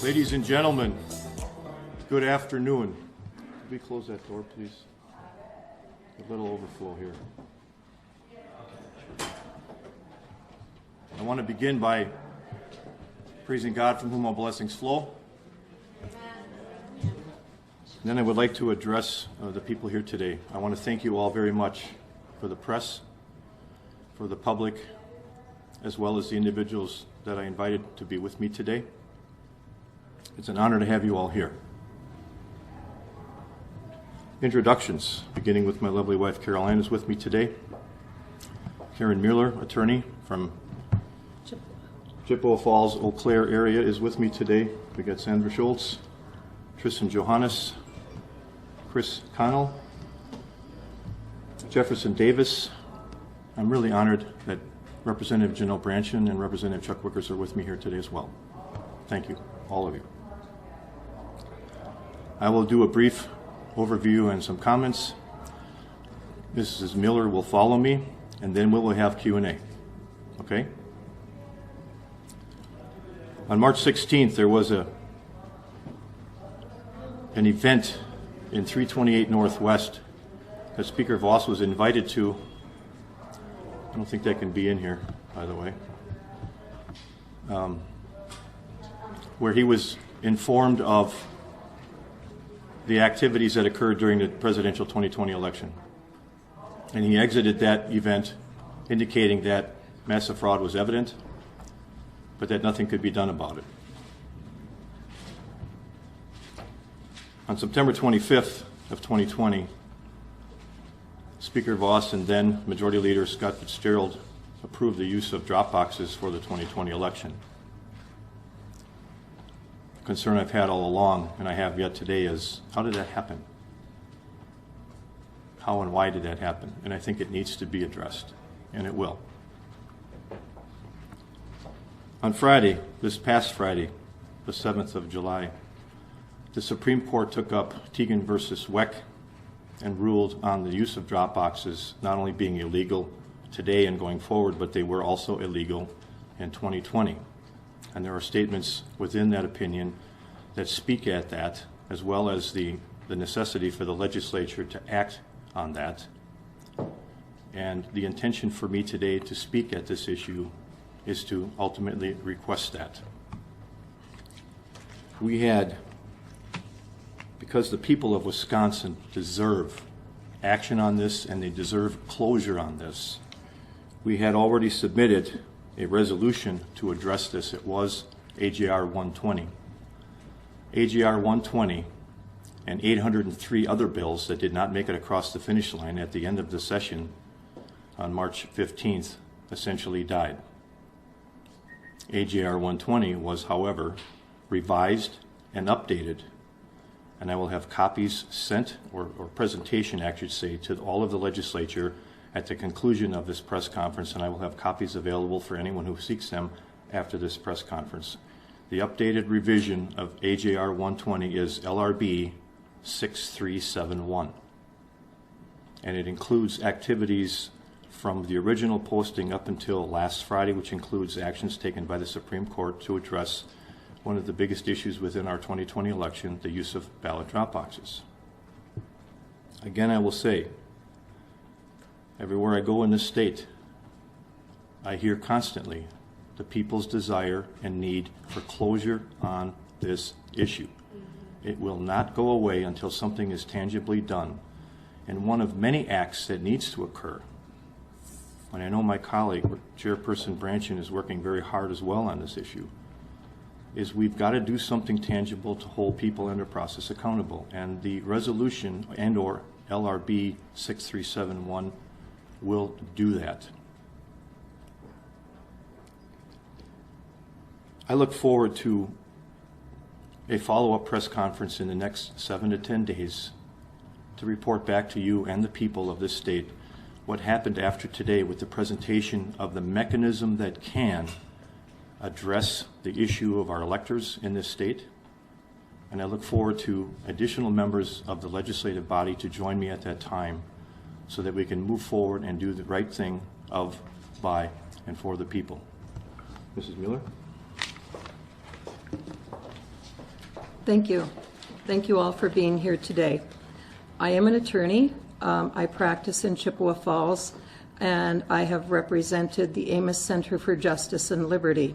Ladies and gentlemen, good afternoon. Could we close that door, please? A little overflow here. I want to begin by praising God from whom all blessings flow. And then I would like to address the people here today. I want to thank you all very much for the press, for the public, as well as the individuals that I invited to be with me today. It's an honor to have you all here. Introductions, beginning with my lovely wife Caroline is with me today. Karen Mueller, attorney from Chippewa Falls, Eau Claire area is with me today. We got Sandra Scholz, Tristan Johannes, Chris Connell, Jefferson Davis. I'm really honored that Representative Janelle Branchen and Representative Chuck Wickers are with me here today as well. Thank you, all of you. I will do a brief overview and some comments. Mrs. Miller will follow me, and then we will have Q&A. Okay? On March 16th, there was an event in 328 Northwest that Speaker Voss was invited to. I don't think that can be in here, by the way. Where he was informed of the activities that occurred during the presidential 2020 election. And he exited that event indicating that massive fraud was evident, but that nothing could be done about it. On September 25th of 2020, Speaker Voss and then Majority Leader Scott Fitzgerald approved the use of drop boxes for the 2020 election. The concern I've had all along, and I have yet today, is how did that happen? How and why did that happen? And I think it needs to be addressed, and it will. On Friday, this past Friday, the 7th of July, the Supreme Court took up Teagan versus Weck and ruled on the use of drop boxes not only being illegal today and going forward, but they were also illegal in 2020. And there are statements within that opinion that speak at that, as well as the necessity for the legislature to act on that. And the intention for me today to speak at this issue is to ultimately request that. We had, because the people of Wisconsin deserve action on this and they deserve closure on this, we had already submitted a resolution to address this. It was AJR 120. AJR 120 and 803 other bills that did not make it across the finish line at the end of the session on March 15th essentially died. AJR 120 was, however, revised and updated, and I will have copies sent, or presentation, I should say, to all of the legislature at the conclusion of this press conference, and I will have copies available for anyone who seeks them after this press conference. The updated revision of AJR 120 is LRB 6371, and it includes activities from the original posting up until last Friday, which includes actions taken by the Supreme Court to address one of the biggest issues within our 2020 election, the use of ballot drop boxes. Again, I will say, everywhere I go in this state, I hear constantly the people's desire and need for closure on this issue. It will not go away until something is tangibly done. And one of many acts that needs to occur, and I know my colleague, Chairperson Branchen, is working very hard as well on this issue, is we've got to do something tangible to hold people in the process accountable. And the resolution and or LRB 6371 will do that. I look forward to a follow-up press conference in the next 7 to 10 days to report back to you and the people of this state what happened after today with the presentation of the mechanism that can address the issue of our electors in this state. And I look forward to additional members of the legislative body to join me at that time so that we can move forward and do the right thing of, by, and for the people. Mrs. Mueller? Thank you. Thank you all for being here today. I am an attorney. I practice in Chippewa Falls, and I have represented the Amos Center for Justice and Liberty.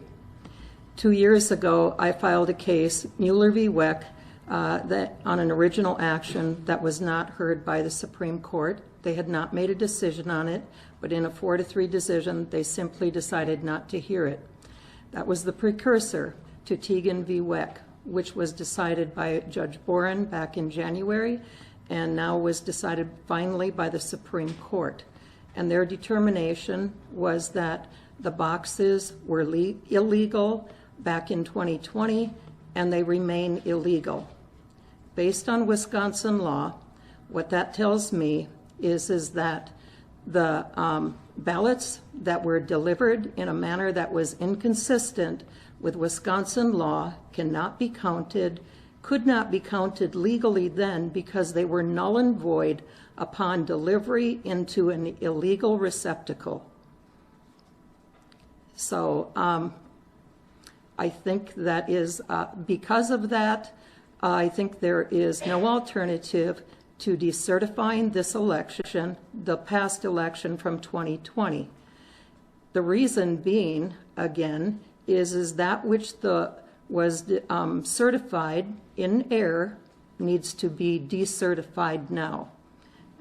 2 years ago, I filed a case, Mueller v. Weck, that on an original action that was not heard by the Supreme Court. They had not made a decision on it, but in a 4-3 decision, they simply decided not to hear it. That was the precursor to Teagan v. Weck, which was decided by Judge Boren back in January, and now was decided finally by the Supreme Court. And their determination was that the boxes were illegal back in 2020, and they remain illegal. Based on Wisconsin law, what that tells me is that the ballots that were delivered in a manner that was inconsistent with Wisconsin law cannot be counted, could not be counted legally then because they were null and void upon delivery into an illegal receptacle. So I think that is, because of that, I think there is no alternative to decertifying this election, the past election from 2020. The reason being, again, is that which was certified in error needs to be decertified now.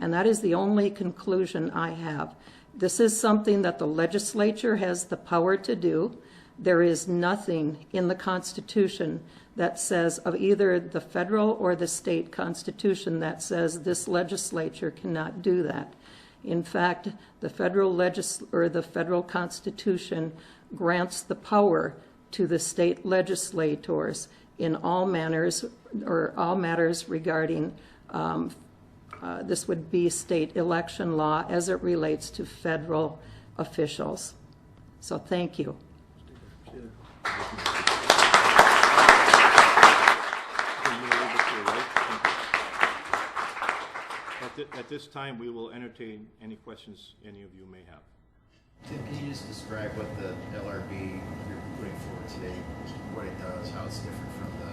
And that is the only conclusion I have. This is something that the legislature has the power to do. There is nothing in the Constitution that says, of either the federal or the state Constitution, that says this legislature cannot do that. In fact, the federal Constitution grants the power to the state legislators in all manners or all matters regarding this would be state election law as it relates to federal officials. So thank you. At this time, we will entertain any questions any of you may have. Tim, can you just describe what the LRB you're putting forward today, what it does, how it's different from the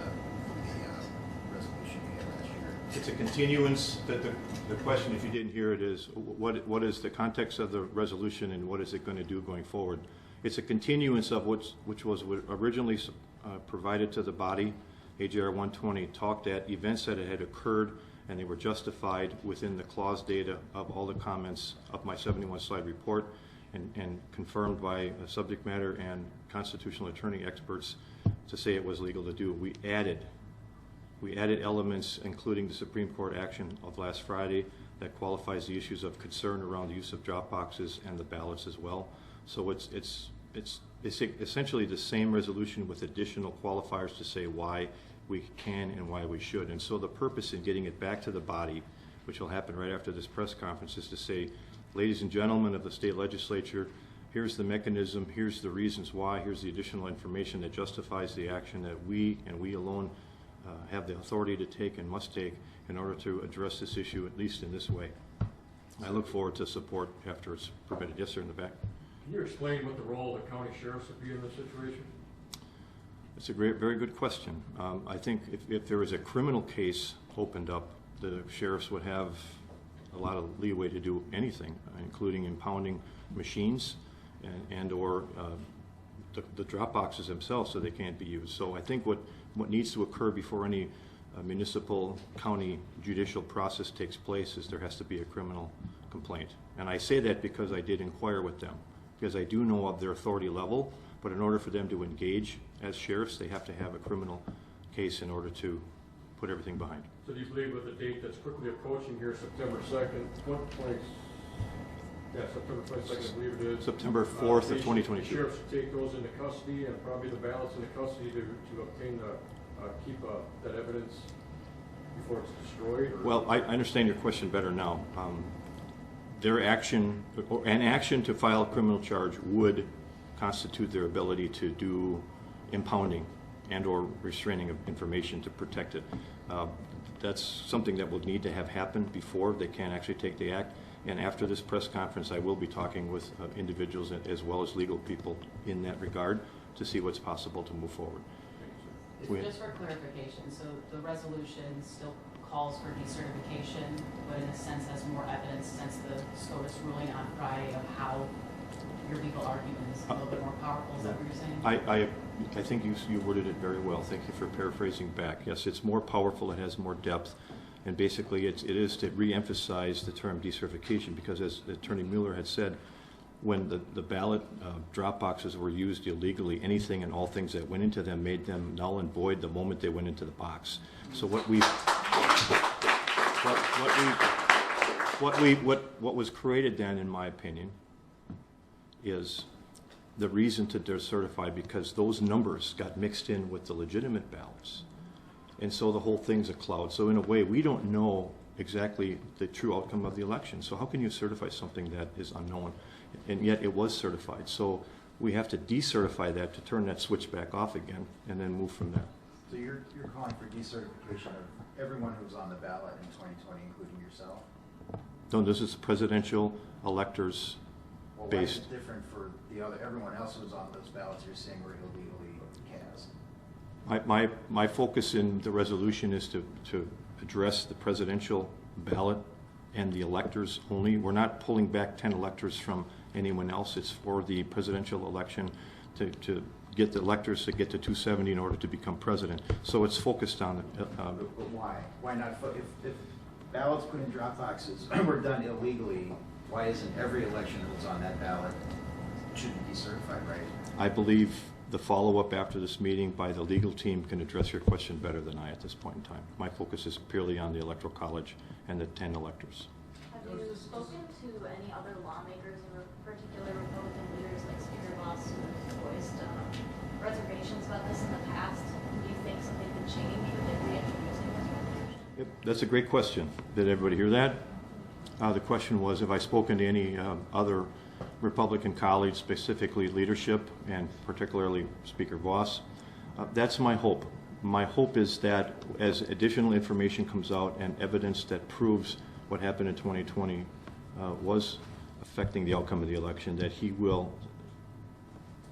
resolution you had last year? It's a continuance. The question, if you didn't hear it, is what is the context of the resolution and what is it going to do going forward? It's a continuance of which was originally provided to the body. AJR 120 talked at events that had occurred, and they were justified within the clause data of all the comments of my 71-slide report and confirmed by subject matter and constitutional attorney experts to say it was legal to do. We added elements, including the Supreme Court action of last Friday that qualifies the issues of concern around the use of drop boxes and the ballots as well. So it's essentially the same resolution with additional qualifiers to say why we can and why we should. And so the purpose in getting it back to the body, which will happen right after this press conference, is to say, ladies and gentlemen of the state legislature, here's the mechanism, here's the reasons why, here's the additional information that justifies the action that we and we alone have the authority to take and must take in order to address this issue, at least in this way. I look forward to support after it's permitted. Yes, sir, in the back. Can you explain what the role of the county sheriffs would be in this situation? It's a very good question. I think if there was a criminal case opened up, the sheriffs would have a lot of leeway to do anything, including impounding machines and or the drop boxes themselves so they can't be used. So I think what needs to occur before any municipal county judicial process takes place is there has to be a criminal complaint. And I say that because I did inquire with them, because I do know of their authority level, but in order for them to engage as sheriffs, they have to have a criminal case in order to put everything behind. So do you believe with the date that's quickly approaching here, September 2nd, September 22nd, I believe it is. September 4th of 2022. The sheriffs take those into custody and probably the ballots into custody to obtain keep that evidence before it's destroyed? Or? Well, I understand your question better now. Their action, or an action to file a criminal charge would constitute their ability to do impounding and or restraining of information to protect it. That's something that will need to have happened before they can actually take the act. And after this press conference, I will be talking with individuals as well as legal people in that regard to see what's possible to move forward. Just for clarification, so the resolution still calls for decertification, but in a sense has more evidence since the SCOTUS ruling on Friday of how your legal argument is a little bit more powerful. Is that what you're saying? I think you worded it very well. Thank you for paraphrasing back. Yes, it's more powerful, it has more depth, and basically it is to re-emphasize the term decertification, because as Attorney Mueller had said, when the ballot drop boxes were used illegally, anything and all things that went into them made them null and void the moment they went into the box. So what was created then, in my opinion, is the reason to decertify, because those numbers got mixed in with the legitimate ballots. And so the whole thing's a cloud. So in a way, we don't know exactly the true outcome of the election. So how can you certify something that is unknown? And yet it was certified. So we have to decertify that to turn that switch back off again and then move from there. So you're calling for decertification of everyone who was on the ballot in 2020, including yourself? No, this is presidential electors Well, based. why is it different for the other, everyone else who was on those ballots you're saying were illegally cast? My focus in the resolution is to address the presidential ballot and the electors only. We're not pulling back 10 electors from anyone else. It's for the presidential election to get the electors to get to 270 in order to become president. So it's focused on But why? Why not? If ballots put in drop boxes were done illegally, why isn't every election that was on that ballot should be decertified, right? I believe the follow-up after this meeting by the legal team can address your question better than I at this point in time. My focus is purely on the Electoral College and the 10 electors. Have you spoken to any other lawmakers, or particular Republican leaders like Speaker Voss, who voiced reservations about this in the past? Do you think something could change with like reintroducing this resolution? Yep, that's a great question. Did everybody hear that? The question was, have I spoken to any other Republican colleagues, specifically leadership, and particularly Speaker Voss? That's my hope. My hope is that as additional information comes out and evidence that proves what happened in 2020 was affecting the outcome of the election, that he will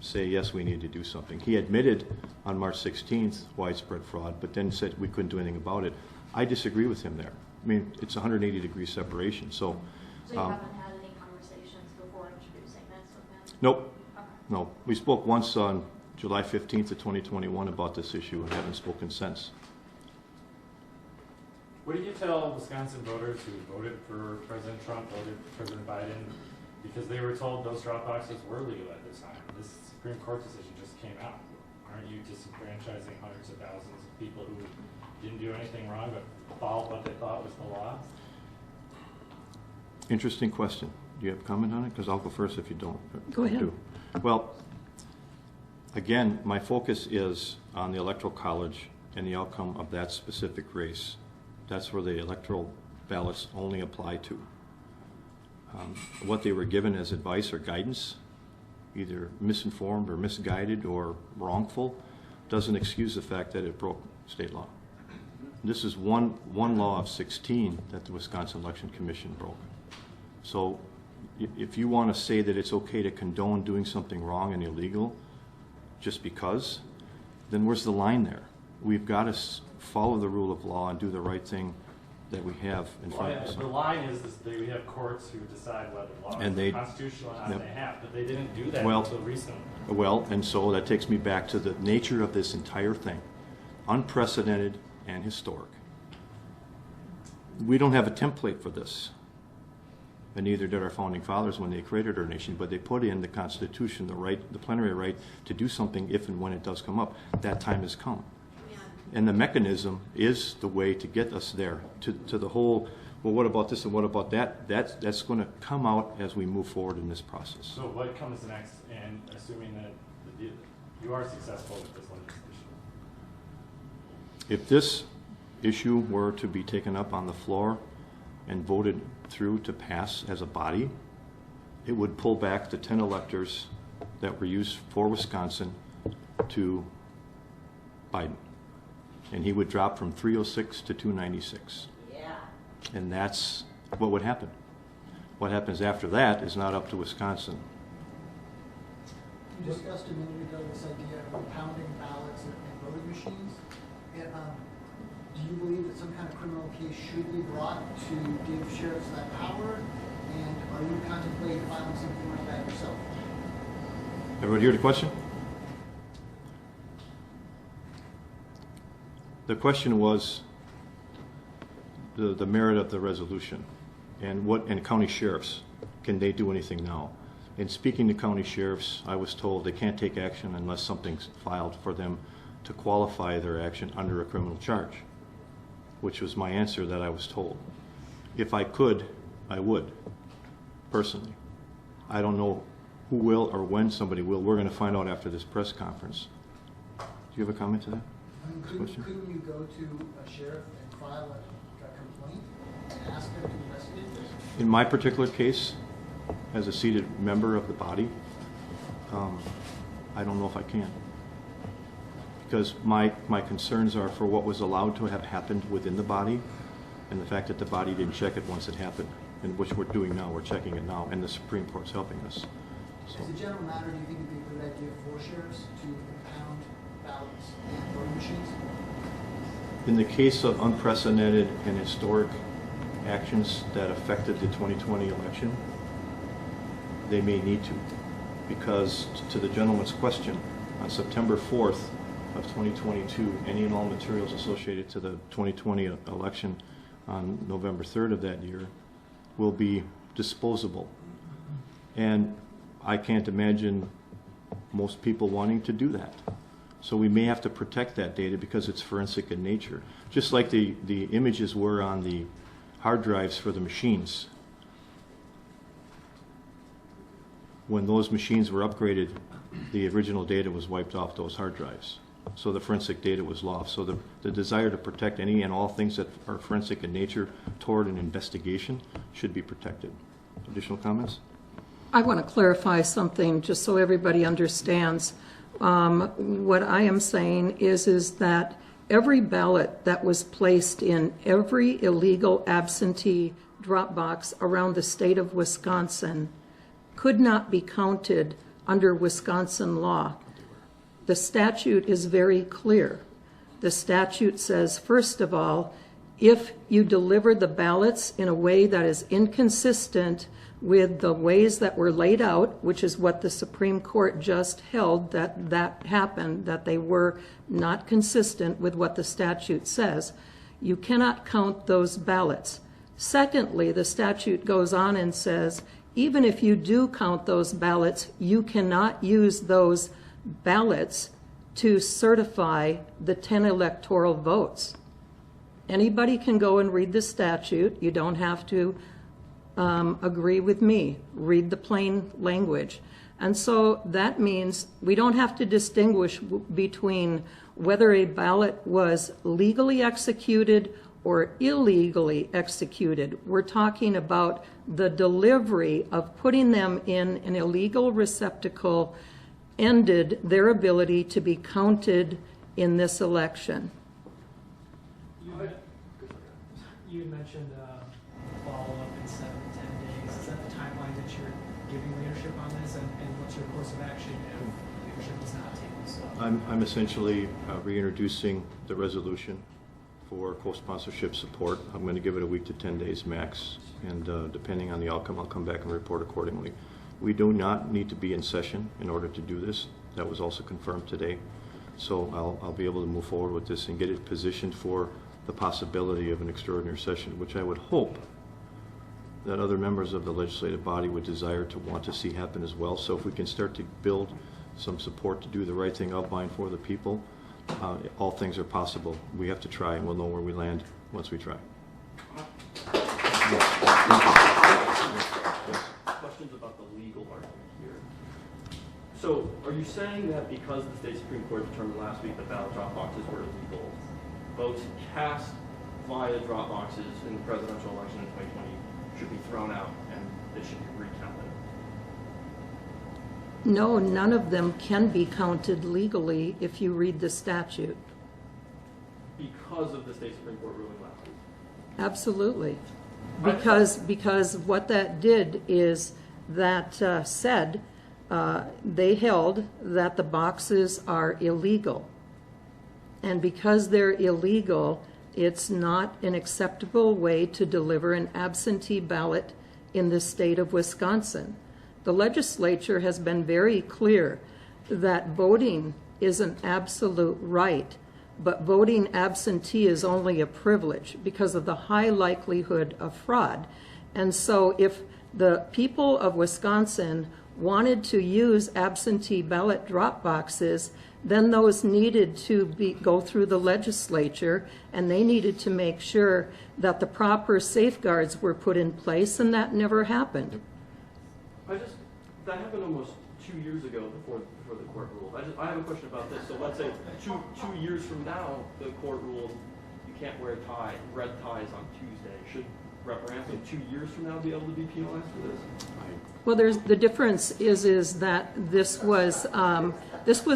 say, yes, we need to do something. He admitted on March 16th widespread fraud, but then said we couldn't do anything about it. I disagree with him there. I mean, it's 180-degree separation. So So you haven't had any conversations before introducing this with him? nope. Okay. No. We spoke once on July 15th of 2021 about this issue and haven't spoken since. What do you tell Wisconsin voters who voted for President Trump, voted for President Biden, because they were told those drop boxes were legal at this time? This Supreme Court decision just came out. Aren't you disenfranchising hundreds of thousands of people who didn't do anything wrong but followed what they thought was the law? Interesting question. Do you have a comment on it? Because I'll go first if you don't. Go ahead. Do. Well, again, my focus is on the Electoral College and the outcome of that specific race. That's where the electoral ballots only apply to. What they were given as advice or guidance, either misinformed or misguided or wrongful, doesn't excuse the fact that it broke state law. This is one law of 16 that the Wisconsin Election Commission broke. So if you want to say that it's okay to condone doing something wrong and illegal just because, then where's the line there? We've got to follow the rule of law and do the right thing that we have in front of us. The line is that we have courts who decide whether law is constitutional or not. Yep. They have, but they didn't do that Well, until recently. Well, and so that takes me back to the nature of this entire thing. Unprecedented and historic. We don't have a template for this, and neither did our founding fathers when they created our nation, but they put in the Constitution, the plenary right to do something if and when it does come up. That time has come. And the mechanism is the way to get us there, to the whole, well, what about this and what about that? That's going to come out as we move forward in this process. So what comes next, and assuming that you are successful with this legislation? If this issue were to be taken up on the floor and voted through to pass as a body, it would pull back the 10 electors that were used for Wisconsin to Biden. And he would drop from 306 to 296. Yeah. And that's what would happen. What happens after that is not up to Wisconsin. You discussed a minute ago this idea of impounding ballots and voting machines. And, do you believe that some kind of criminal case should be brought to give sheriffs that power? And are you contemplating filing something like that yourself? Everybody hear the question? The question was the merit of the resolution and county sheriffs. Can they do anything now? In speaking to county sheriffs, I was told they can't take action unless something's filed for them to qualify their action under a criminal charge, which was my answer that I was told. If I could, I would, personally. I don't know who will or when somebody will. We're going to find out after this press conference. Do you have a comment to that? I mean, couldn't you go to a sheriff and file a complaint and ask them to investigate this? In my particular case, as a seated member of the body, I don't know if I can. Because my concerns are for what was allowed to have happened within the body and the fact that the body didn't check it once it happened, and which we're doing now. We're checking it now, and the Supreme Court's helping us. So. As a general matter, do you think it'd be a good idea for sheriffs to impound ballots and voting machines? In the case of unprecedented and historic actions that affected the 2020 election, they may need to. Because, to the gentleman's question, on September 4th of 2022, any and all materials associated to the 2020 election on November 3rd of that year will be disposable. And I can't imagine most people wanting to do that. So we may have to protect that data because it's forensic in nature. Just like the images were on the hard drives for the machines. When those machines were upgraded, the original data was wiped off those hard drives. So the forensic data was lost. So the desire to protect any and all things that are forensic in nature toward an investigation should be protected. Additional comments? I want to clarify something just so everybody understands. What I am saying is that every ballot that was placed in every illegal absentee drop box around the state of Wisconsin could not be counted under Wisconsin law. The statute is very clear. The statute says, first of all, if you deliver the ballots in a way that is inconsistent with the ways that were laid out, which is what the Supreme Court just held that happened, that they were not consistent with what the statute says, you cannot count those ballots. Secondly, the statute goes on and says, even if you do count those ballots, you cannot use those ballots to certify the 10 electoral votes. Anybody can go and read the statute. You don't have to agree with me. Read the plain language. And so that means we don't have to distinguish between whether a ballot was legally executed or illegally executed. We're talking about the delivery of putting them in an illegal receptacle ended their ability to be counted in this election. You mentioned follow-up in 7 to 10 days. Is that the timeline that you're giving leadership on this, and what's your course of action if leadership does not take this up? I'm essentially reintroducing the resolution for co-sponsorship support. I'm going to give it a week to 10 days max, and depending on the outcome, I'll come back and report accordingly. We do not need to be in session in order to do this. That was also confirmed today. So I'll be able to move forward with this and get it positioned for the possibility of an extraordinary session, which I would hope that other members of the legislative body would desire to want to see happen as well. So if we can start to build some support to do the right thing out by and for the people, all things are possible. We have to try, and we'll know where we land once we try. Questions about the legal argument here. So are you saying that because the state Supreme Court determined last week that ballot drop boxes were illegal, votes cast via drop boxes in the presidential election in 2020 should be thrown out and they should be recounted? No, none of them can be counted legally if you read the statute. Because of the state Supreme Court ruling last week? Absolutely. Because what that did is that said they held that the boxes are illegal. And because they're illegal, it's not an acceptable way to deliver an absentee ballot in the state of Wisconsin. The legislature has been very clear that voting is an absolute right, but voting absentee is only a privilege because of the high likelihood of fraud. And so if the people of Wisconsin wanted to use absentee ballot drop boxes, then those needed to go through the legislature, and they needed to make sure that the proper safeguards were put in place, and that never happened. That happened almost 2 years ago before the court ruled. I have a question about this. So let's say two years from now, the court ruled you can't wear red ties on Tuesday. Should Rep. Ramthun 2 years from now be able to be penalized for this? Well, the difference is that this was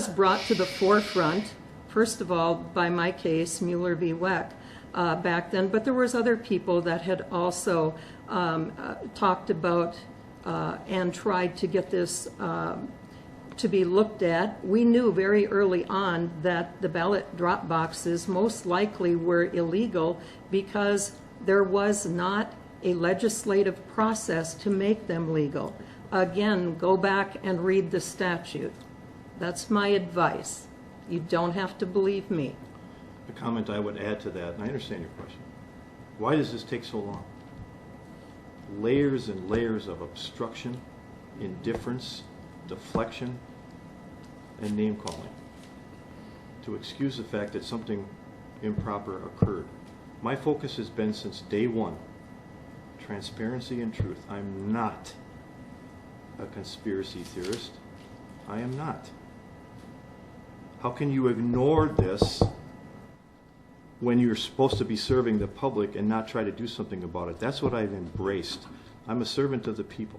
brought to the forefront, first of all, by my case, Mueller v. Weck, back then, but there was other people that had also talked about and tried to get this to be looked at. We knew very early on that the ballot drop boxes most likely were illegal because there was not a legislative process to make them legal. Again, go back and read the statute. That's my advice. You don't have to believe me. The comment I would add to that, and I understand your question, why does this take so long? Layers and layers of obstruction, indifference, deflection, and name-calling to excuse the fact that something improper occurred. My focus has been since day one, transparency and truth. I'm not a conspiracy theorist. I am not. How can you ignore this when you're supposed to be serving the public and not try to do something about it? That's what I've embraced. I'm a servant of the people.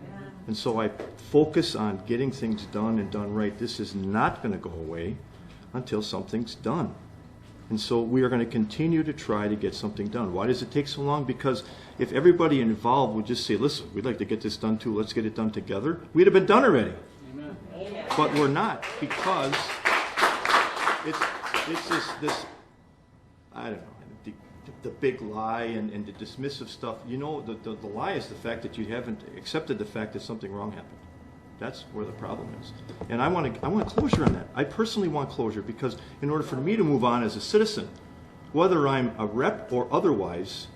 Amen. And so I focus on getting things done and done right. This is not going to go away until something's done. And so we are going to continue to try to get something done. Why does it take so long? Because if everybody involved would just say, listen, we'd like to get this done too, let's get it done together, we'd have been done already. Amen. But we're not, because it's this I don't know, the big lie and the dismissive stuff. You know, the lie is the fact that you haven't accepted the fact that something wrong happened. That's where the problem is. And I want closure on that. I personally want closure because in order for me to move on as a citizen, whether I'm a rep or otherwise,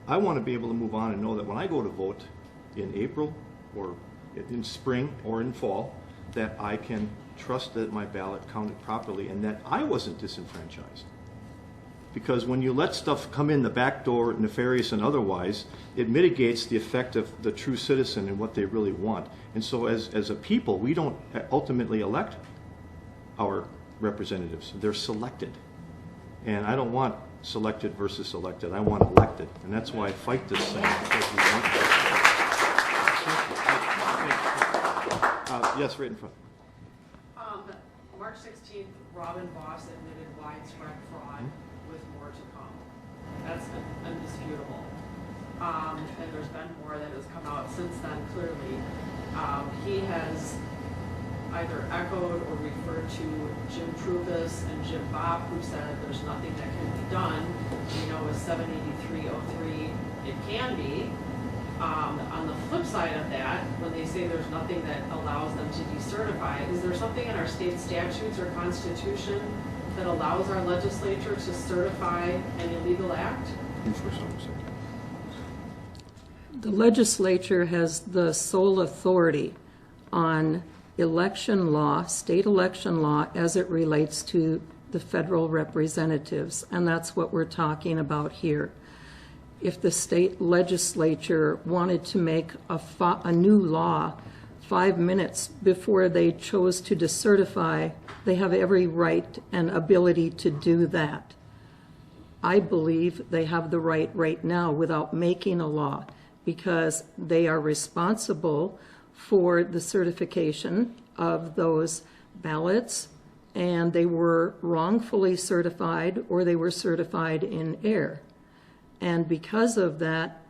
I want to be able to move on and know that when I go to vote in April or in spring or in fall, that I can trust that my ballot counted properly and that I wasn't disenfranchised. Because when you let stuff come in the back door, nefarious and otherwise, it mitigates the effect of the true citizen and what they really want. And so as a people, we don't ultimately elect our representatives. They're selected. And I don't want selected versus elected. I want elected. And that's why I fight this thing. Because we want that. Yes, right in front. March 16th, Robin Voss admitted widespread fraud with more to come. That's undisputable. And there's been more that has come out since then, clearly. He has either echoed or referred to Jim Trubis and Jim Bob, who said there's nothing that can be done. We know with 78303 it can be. On the flip side of that, when they say there's nothing that allows them to decertify, is there something in our state statutes or constitution that allows our legislature to certify an illegal act? The legislature has the sole authority on election law, state election law, as it relates to the federal representatives, and that's what we're talking about here. If the state legislature wanted to make a new law 5 minutes before they chose to decertify, they have every right and ability to do that. I believe they have the right now without making a law, because they are responsible for the certification of those ballots, and they were wrongfully certified or they were certified in error. And because of that,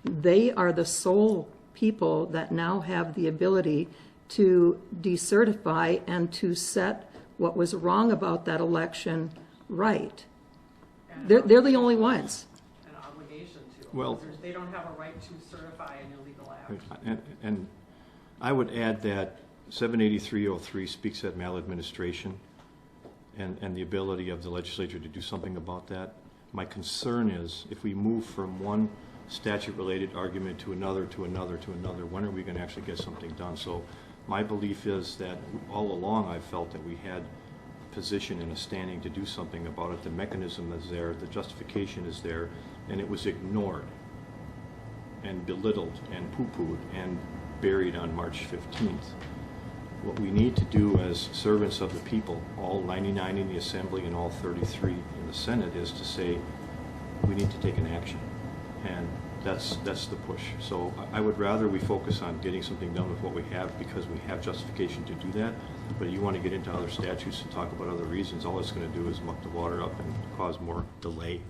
they are the sole people that now have the ability to decertify and to set what was wrong about that election right. They're the only ones. An obligation to. Well- Because they don't have a right to certify an illegal act. And I would add that 78303 speaks at maladministration and the ability of the legislature to do something about that. My concern is if we move from one statute-related argument to another, when are we going to actually get something done? So my belief is that all along I felt that we had a position and a standing to do something about it. The mechanism is there, the justification is there, and it was ignored and belittled and poo-pooed and buried on March 15th. What we need to do as servants of the people, all 99 in the Assembly and all 33 in the Senate, is to say we need to take an action. And that's the push. So I would rather we focus on getting something done with what we have because we have justification to do that. But if you want to get into other statutes and talk about other reasons, all it's going to do is muck the water up and cause more delay.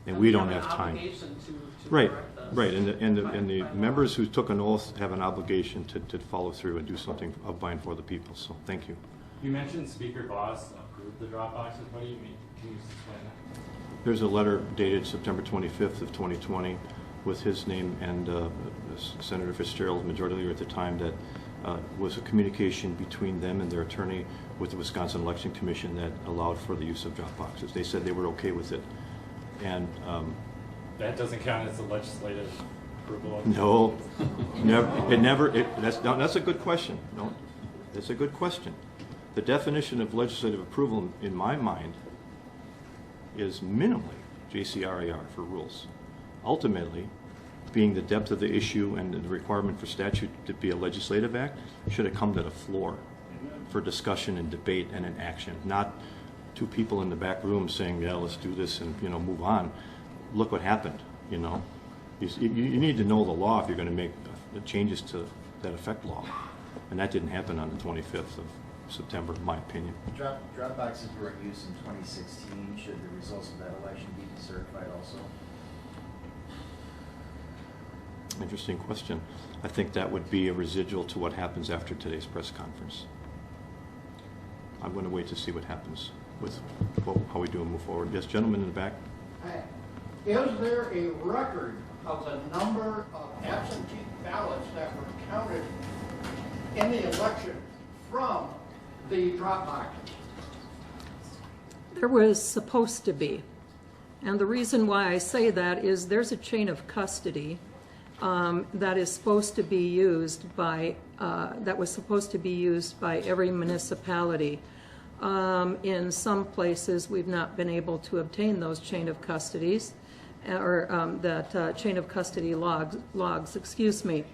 And we don't have time. Obligation to Right, correct this. right. And the By law. members who took an oath have an obligation to follow through and do something of by and for the people. So thank you. You mentioned Speaker Boss approved the drop boxes. What do you mean? Can you just explain that? There's a letter dated September 25th of 2020 with his name and Senator Fitzgerald's majority leader at the time that was a communication between them and their attorney with the Wisconsin Election Commission that allowed for the use of drop boxes. They said they were okay with it. And That doesn't count as a legislative approval. no, that's a good question. No, that's a good question. The definition of legislative approval in my mind is minimally JCRAR for rules. Ultimately, being the depth of the issue and the requirement for statute to be a legislative act, should have come to the floor for discussion and debate and an action, not two people in the back room saying, yeah, let's do this and, move on. Look what happened, You need to know the law if you're going to make the changes to that affect law. And that didn't happen on the 25th of September, in my opinion. Drop boxes were in use in 2016. Should the results of that election be decertified also? Interesting question. I think that would be a residual to what happens after today's press conference. I'm going to wait to see what happens with how we do and move forward. Yes, gentleman in the back. Is there a record of the number of absentee ballots that were counted in the election from the drop boxes? There was supposed to be. And the reason why I say that is there's a chain of custody that is supposed to be used by, that was supposed to be used by every municipality. In some places, we've not been able to obtain those chain of custodies, or that chain of custody logs, excuse me.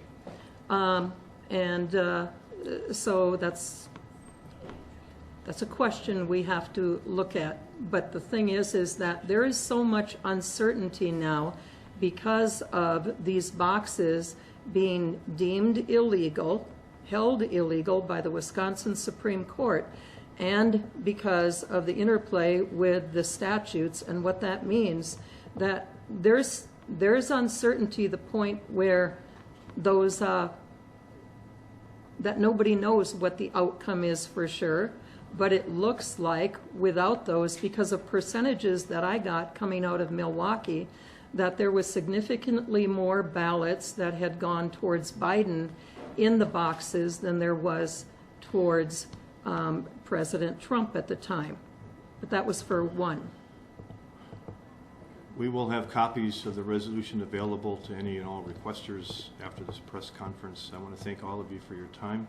So that's a question we have to look at. But the thing is that there is so much uncertainty now because of these boxes being deemed illegal, held illegal by the Wisconsin Supreme Court, and because of the interplay with the statutes and what that means, that there's uncertainty to the point where those that nobody knows what the outcome is for sure. But it looks like without those, because of percentages that I got coming out of Milwaukee, that there was significantly more ballots that had gone towards Biden in the boxes than there was towards President Trump at the time. But that was for one. We will have copies of the resolution available to any and all requesters after this press conference. I want to thank all of you for your time.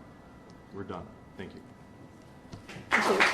We're done. Thank you. Thank you.